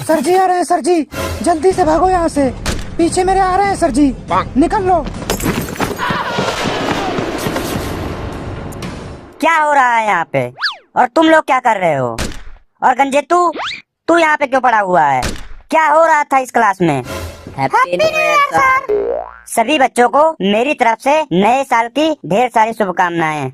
Sir जी आ रहे हैं, sir जी जल्दी से भागो यहाँ से, पीछे मेरे आ रहे हैं सर जी, निकल लो। क्या हो रहा है यहाँ पे और तुम लोग क्या कर रहे हो? और गंजे तू यहाँ पे क्यों पड़ा हुआ है? क्या हो रहा था इस क्लास में? Happy new year sir. सभी बच्चों को मेरी तरफ से नए साल की ढेर सारी शुभकामनाएं।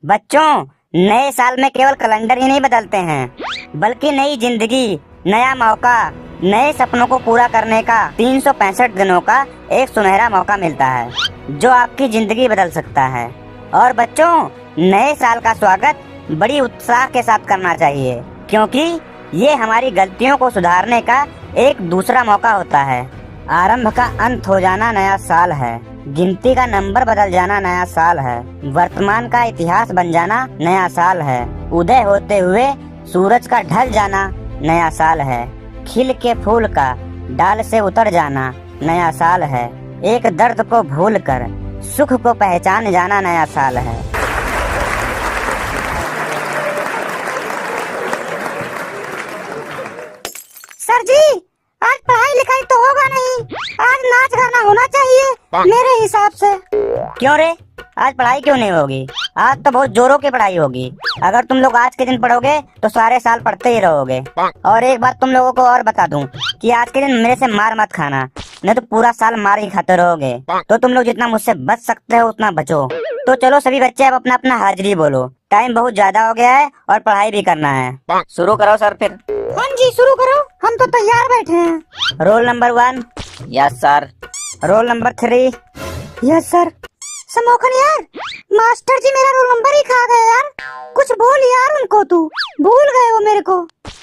बच्चों, नए साल में केवल कैलेंडर ही नहीं बदलते हैं, बल्कि नई जिंदगी, नया मौका, नए सपनों को पूरा करने का 365 दिनों का एक सुनहरा मौका मिलता है, जो आपकी जिंदगी बदल सकता है। और बच्चों, नए साल का स्वागत बड़ी उत्साह के साथ करना चाहिए, क्योंकि ये हमारी गलतियों को सुधारने का एक दूसरा मौका होता है। आरंभ का अंत हो जाना नया साल है, गिनती का नंबर बदल जाना नया साल है, वर्तमान का इतिहास बन जाना नया साल है, उदय होते हुए सूरज का ढल जाना नया साल है, खिल के फूल का डाल से उतर जाना नया साल है, एक दर्द को भूलकर सुख को पहचान जाना नया साल है। सर जी, आज पढ़ाई लिखाई तो होगा नहीं, आज नाच गाना होना चाहिए मेरे हिसाब से। क्यों रे, आज पढ़ाई क्यों नहीं होगी? आज तो बहुत जोरों की पढ़ाई होगी। अगर तुम लोग आज के दिन पढ़ोगे तो सारे साल पढ़ते ही रहोगे। और एक बात तुम लोगों को और बता दूं कि आज के दिन मेरे से मार मत खाना, नहीं तो पूरा साल मार ही खाते रहोगे। तो तुम लोग जितना मुझसे बच सकते हो उतना बचो। तो चलो सभी बच्चे अब अपना अपना हाजिरी बोलो, टाइम बहुत ज्यादा हो गया है और पढ़ाई भी करना है। शुरू करो सर फिर। हाँ जी, शुरू करो, हम तो तैयार बैठे हैं। Roll number 1। Yes sir. Roll number 3। Yes sir. समोखन यार, मास्टर जी मेरा रोल नंबर ही खा गए यार, कुछ बोल यार उनको, तू भूल गए हो मेरे को,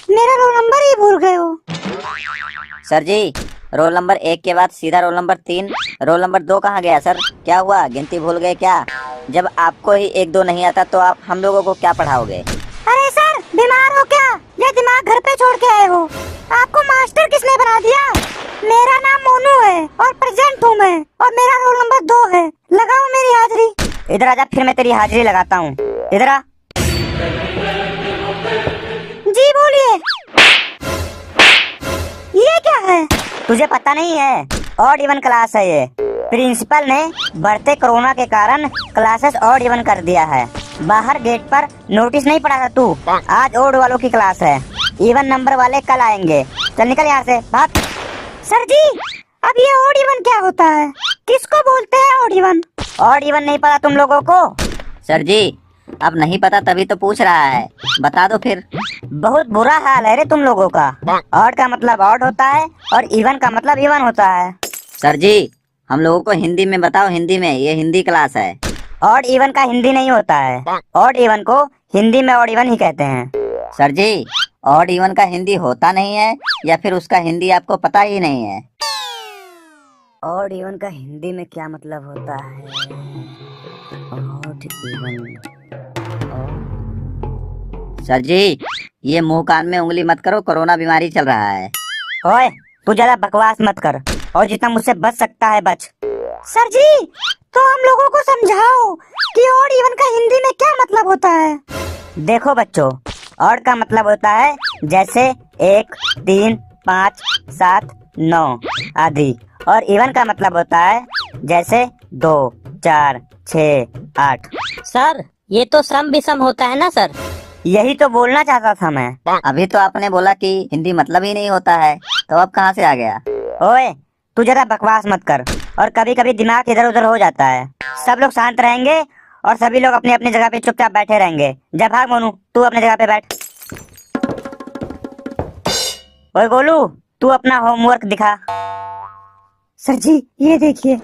मेरा रोल नंबर ही भूल गए हो। सर जी, रोल नंबर 1 के बाद सीधा रोल नंबर 3, रोल नंबर 2 कहाँ गया सर? क्या हुआ, गिनती भूल गए क्या? जब आपको ही 1 2 नहीं आता तो आप हम लोगों को क्या पढ़ाओगे? अरे सर, बीमार हो क्या या दिमाग घर पे छोड़ के आए हो? आपको मास्टर किसने बना दिया? मेरा नाम मोनू है और प्रेजेंट हूँ मैं, और मेरा रोल नंबर 2 है। लगाओ मेरी हाजिरी। इधर आजा, फिर मैं तेरी हाजिरी लगाता हूँ। इधर आ। जी बोलिए। ये क्या है? तुझे पता नहीं है? ऑड इवन क्लास है ये। प्रिंसिपल ने बढ़ते कोरोना के कारण क्लासेस ऑड इवन कर दिया है। बाहर गेट पर नोटिस नहीं पड़ा था तू? आज ऑड वालों की क्लास है, इवन नंबर वाले कल आएंगे। चल निकल यहाँ से, भाग। सर जी, अब ये ऑड इवन क्या होता है? किसको बोलते हैं ऑड इवन? ऑड इवन नहीं पता तुम लोगों को? सर जी, अब नहीं पता तभी तो पूछ रहा है, बता दो फिर। बहुत बुरा हाल है रे तुम लोगों का। ऑड का मतलब ऑड होता है और इवन का मतलब इवन होता है। सर जी, हम लोगों को हिंदी में बताओ, हिंदी में, ये हिंदी क्लास है। ऑड इवन का हिंदी नहीं होता है, ऑड इवन को हिंदी में ऑड इवन ही कहते हैं। सर जी, ऑड इवन का हिंदी होता नहीं है या फिर उसका हिंदी आपको पता ही नहीं है? ऑड इवन का हिंदी में क्या मतलब होता है? Odd even. सर जी, ये मुंह कान में उंगली मत करो, कोरोना बीमारी चल रहा है। ओए, तू ज्यादा बकवास मत कर और जितना मुझसे बच सकता है बच। सर जी, तो हम लोगों को समझाओ कि ऑड इवन का हिंदी में क्या मतलब होता है। देखो बच्चों, ऑड का मतलब होता है जैसे 1 3 5 7 9 आदि, और इवन का मतलब होता है जैसे 2 4 6 8। सर, ये तो सम विषम होता है ना सर? यही तो बोलना चाहता था मैं। अभी तो आपने बोला कि हिंदी मतलब ही नहीं होता है, तो अब कहाँ से आ गया? ओए, तू जरा बकवास मत कर, और कभी कभी दिमाग इधर उधर हो जाता है। सब लोग शांत रहेंगे और सभी लोग अपनी अपनी जगह पे चुपचाप बैठे रहेंगे। जा भाग मोनू, तू अपनी जगह पे बैठ। ओए गोलू, तू अपना होमवर्क दिखा। सर जी, ये देखिए।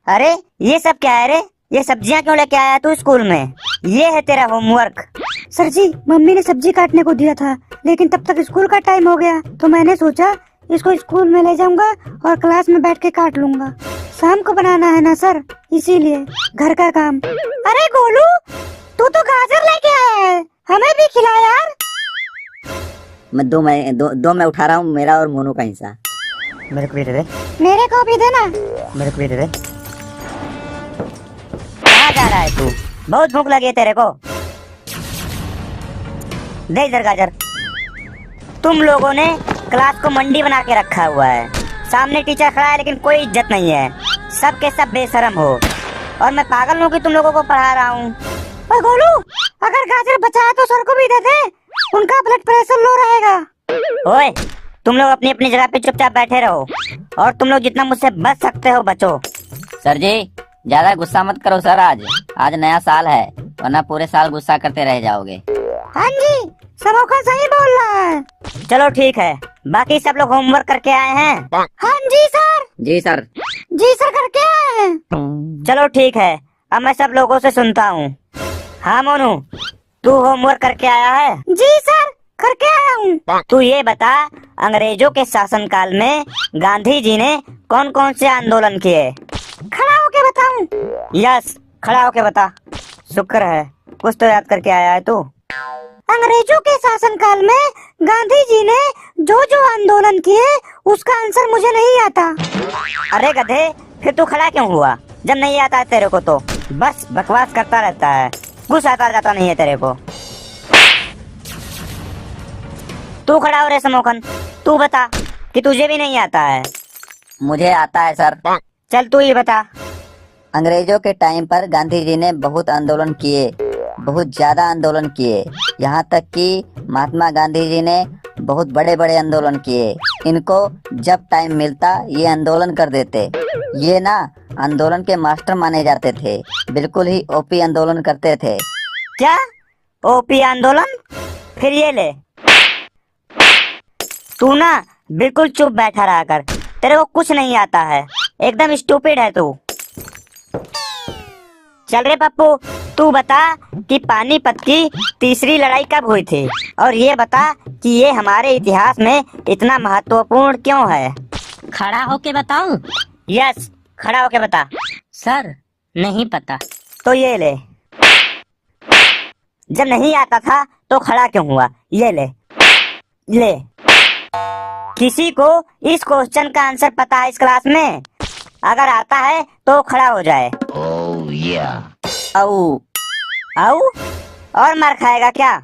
अरे ये सब क्या है रे? ये सब्जियां क्यों लेके आया तू स्कूल में? ये है तेरा होमवर्क। सर जी, मम्मी ने सब्जी काटने को दिया था, लेकिन तब तक स्कूल का टाइम हो गया, तो मैंने सोचा इसको स्कूल में ले जाऊंगा और क्लास में बैठ के काट लूंगा। शाम को बनाना है ना सर, इसीलिए घर का काम। अरे गोलू, तू तो गाजर लेके आया है, हमें भी खिला यार। मैं दो मैं उठा रहा हूँ, मेरा और मोनू का हिस्सा। मेरे को भी दे दे। मेरे को भी देना। मेरे को भी दे दे। कहाँ जा रहा है तू? बहुत भूख लगी है तेरे को। दे इधर गाजर। तुम लोगों ने क्लास को मंडी बना के रखा हुआ है। सामने टीचर खड़ा है लेकिन कोई इज्जत नहीं है। सब के सब बेशरम हो। और मैं पागल हूँ कि तुम लोगों को पढ़ा रहा हूँ। और गोलू, अगर गाजर बचा है तो सर को भी दे दे, उनका ब्लड प्रेशर लो रहेगा। ओए, तुम लोग अपनी अपनी जगह पे चुपचाप बैठे रहो और तुम लोग जितना मुझसे बच सकते हो बचो। सर जी, ज्यादा गुस्सा मत करो सर। आज नया साल है, वरना पूरे साल गुस्सा करते रह जाओगे। हाँ जी, सबका सही बोल रहा है। चलो ठीक है, बाकी सब लोग होमवर्क करके आए हैं? हाँ जी सर। जी सर। जी सर, करके आए हैं। चलो ठीक है, अब मैं सब लोगों से सुनता हूँ। हाँ मोनू, तू होमवर्क करके आया है? जी सर, करके आया हूँ। तू ये बता, अंग्रेजों के शासनकाल में गांधी जी ने कौन कौन से आंदोलन किए? खड़ा होके बताऊं? यस, खड़ा होके बता। शुक्र है, कुछ तो याद करके आया है तू। अंग्रेजों के शासनकाल में गांधी जी ने जो जो आंदोलन किए, उसका आंसर मुझे नहीं आता। अरे गधे, फिर तू खड़ा क्यों हुआ जब नहीं आता है तेरे को? तो बस बकवास करता रहता है, कुछ आता जाता नहीं है तेरे को। तू खड़ा हो रे समोखन, तू बता कि तुझे भी नहीं आता है। मुझे आता है सर। चल तू ही बता। अंग्रेजों के टाइम पर गांधी जी ने बहुत आंदोलन किए, बहुत ज्यादा आंदोलन किए। यहाँ तक कि महात्मा गांधी जी ने बहुत बड़े बड़े आंदोलन किए। इनको जब टाइम मिलता ये आंदोलन कर देते। ये ना आंदोलन के मास्टर माने जाते थे। बिल्कुल ही ओपी आंदोलन करते थे। क्या ओपी आंदोलन? फिर ये ले, तू ना बिल्कुल चुप बैठा रहा कर, तेरे को कुछ नहीं आता है, एकदम स्टूपिड है तू। चल रे पप्पू, तू बता कि पानीपत की तीसरी लड़ाई कब हुई थी? और ये बता कि ये हमारे इतिहास में इतना महत्वपूर्ण क्यों है? खड़ा होके बताऊं? यस, खड़ा होके बता। सर, नहीं पता। तो ये ले। जब नहीं आता था तो खड़ा क्यों हुआ? ये ले ले। किसी को इस क्वेश्चन का आंसर पता है इस क्लास में? अगर आता है तो खड़ा हो जाए। औ आओ, और मार खाएगा क्या?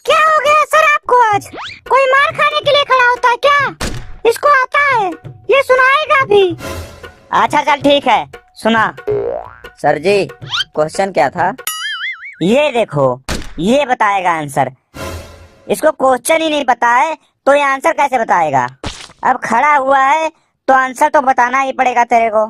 क्या हो गया सर आपको आज? कोई मार खाने के लिए खड़ा होता है क्या? इसको आता है, ये सुनाएगा भी। अच्छा चल ठीक है, सुना। सर जी, क्वेश्चन क्या था? ये देखो, ये बताएगा आंसर। इसको क्वेश्चन ही नहीं पता है तो ये आंसर कैसे बताएगा? अब खड़ा हुआ है तो आंसर तो बताना ही पड़ेगा तेरे को,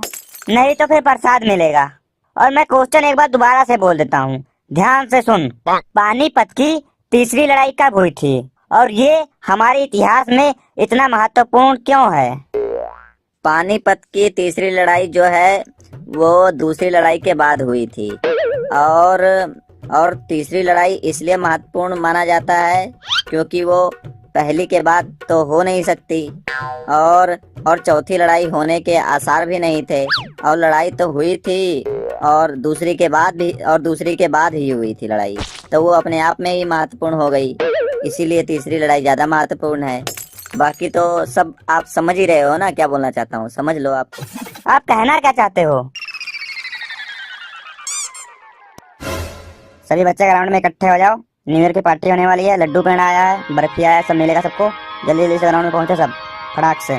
नहीं तो फिर प्रसाद मिलेगा। और मैं क्वेश्चन एक बार दोबारा से बोल देता हूँ, ध्यान से सुन। पानीपत की तीसरी लड़ाई कब हुई थी और ये हमारे इतिहास में इतना महत्वपूर्ण क्यों है? पानीपत की तीसरी लड़ाई जो है वो दूसरी लड़ाई के बाद हुई थी। और तीसरी लड़ाई इसलिए महत्वपूर्ण माना जाता है क्योंकि वो पहली के बाद तो हो नहीं सकती, और चौथी लड़ाई होने के आसार भी नहीं थे। और लड़ाई तो हुई थी और दूसरी के बाद ही हुई थी लड़ाई, तो वो अपने आप में ही महत्वपूर्ण हो गई। इसीलिए तीसरी लड़ाई ज्यादा महत्वपूर्ण है। बाकी तो सब आप समझ ही रहे हो ना, क्या बोलना चाहता हूँ, समझ लो आप। आप कहना क्या चाहते हो? सभी बच्चे ग्राउंड में इकट्ठे हो जाओ, न्यू ईयर की पार्टी होने वाली है। लड्डू पेड़ा आया है, बर्फी आया है, सब मिलेगा सबको। जल्दी जल्दी से ग्राउंड में पहुंचो सब, फटाक से।